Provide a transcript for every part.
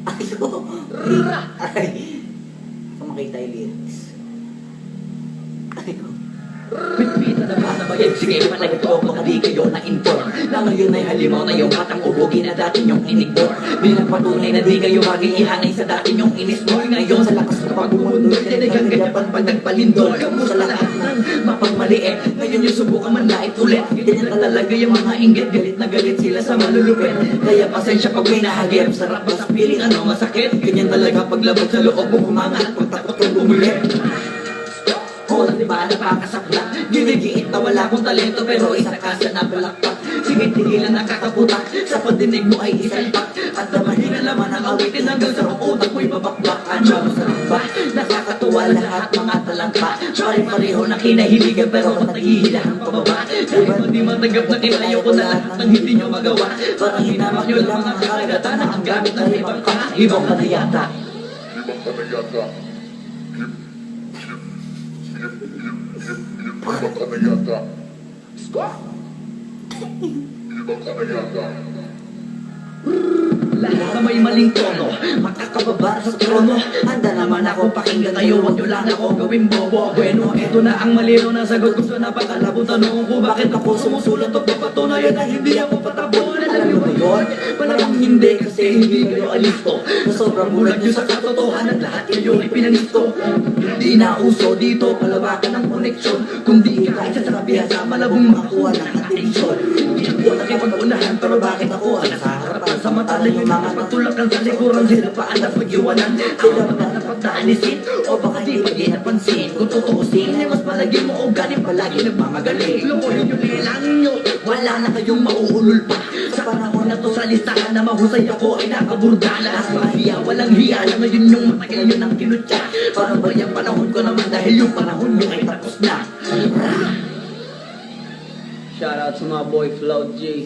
Aray. Kumakita tayo lyrics. Ay ko. Bitbita na ba na bayad? Sige, panagot ko baka di kayo na-inform na ngayon ay halimaw na yung batang ubugi na dati nyong inignore. Bilang patunay na di kayo magiihanay sa dati nyong inismore. Ngayon sa lakas ng pagbumunod, tinigang ganyapan pag nagpalindol. Kamu sa lahat ng mapagmaliit, ngayon yung subukan man lait ulit. Ganyan na talaga yung mga inggit, galit na galit sila sa malulupit. Kaya pasensya pag may nahagip, sarap ba sa piling ano masakit? Ganyan talaga paglabag sa loob mo humanga at pagtakot kong bumulit. Diba napakasakla? Ginigiit na wala kong talento pero isa ka sa napalakpak. Sige tigilan nakakaputak, sa pagdinig mo ay isalpak. At damahin na laman ang awitin hanggang sa utak mo'y babakbakan. Masarap ba? Nakakatuwa lahat mga talangka. Pare-pareho na kinahiligan pero ba't naghihilahan pababa? Dahil mo di matanggap na kinayo ko na lahat ng hindi nyo magawa. Parang hinamak nyo lang mga karagatan na ang gamit ng ibang ka. Ibang ka na yata. Lahat na may maling tono, makakababa sa trono. Handa naman ako pakinggan kayo, wag nyo lang ako gawin bobo. Bueno, eto na ang malino na sagot. Gusto na pakalabo, tanong ko bakit ako sumusulot o papatunayan na hindi ako patabon. Alam nyo ba yun? Malamang hindi kasi hindi kayo alisto. Sa sobrang bulag nyo sa katotohanan, lahat kayo ay pinanisto. Di na uso dito, palawakan ng koneksyon. Kundi ikaw sa sabihan sa malabong makuha ng atensyon. Hindi ko nakipag-unahan, pero bakit ako ang nasa harapan? Samantala yung mga patulakan sa likuran, sila pa ang napag-iwanan. Sila ba na napagtaanisin? O baka di pa di napansin? Kung tutuusin, ay mas palagi mo o galing palagi nagmamagaling. Lukuhin yung kailangan nyo, wala na kayong mauulol pa. Sa panahon na to sa listahan na mahusay ako ay nakaburdala. As mahiya, walang hiya na ngayon yung matagal yun ang kinutya. Paano ba yung panahon ko naman dahil yung panahon nyo ay tapos na. Shout out to my boy Flo G.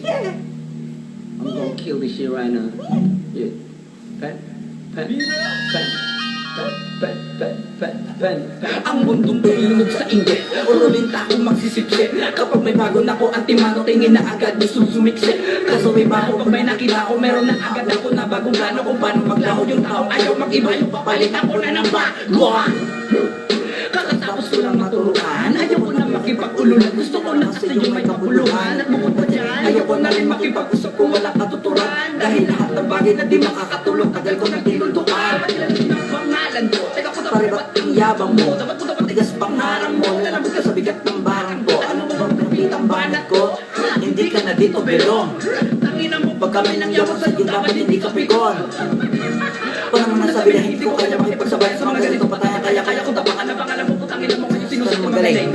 I'm gonna kill this shit right now. Yeah. Pen. Ang mundong tulunod sa inggit, urulinta akong magsisipsip. Kapag may bago na ko, antimano tingin na agad gusto sumiksip. Kaso may bago pag may nakita ko, meron na agad ako na bagong plano kung paano maglaho yung tao. Ayaw mag-iba yung papalit ako na ng bago. Kakatapos ko lang maturukan, ayaw ko na makipag-ululan. Gusto ko na kasi yung may kapuluhan. At bukod pa dyan, ayaw ko na rin makipag-usap kung wala katuturan. Dahil lahat ng bagay na di makakatulong, tagal ko nang tinuntukan. Pangalan ko, teka ko pare ba't ang yabang mo? Dapat ko dapat tigas pangarang mo. Nalabot ka sa bigat ng barang ko. Ano mo bang pinakitang banat ko? Hindi ka na dito belong. Tangina mo, pag kami nang yawa sa'yo, dapat hindi ka pikon. Paano mo nasabi na hindi ko kaya makipagsabayan sa mga ganito patayan? Kaya ko tapakan na pangalan mo, putangin mo kayo sinusunod magaling.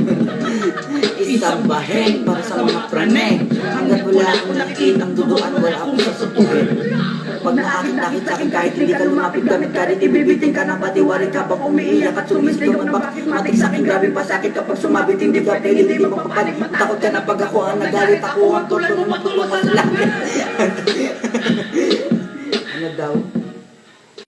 Isang baheng para sa mga praneng. Hanggat wala akong nakikitang duduan, wala akong sasutugin. Pag nakakit sa akin kahit hindi ka lumapit gamit ka rin, ibibiting ka ng patiwarin ka bang umiiyak at sumisgaw at bakit matik sa akin grabe pasakit kapag sumabit hindi ka pwede hindi mapapanik. Takot ka na pag ako ang nagalit ako ang tulad mo matulungan sa langit.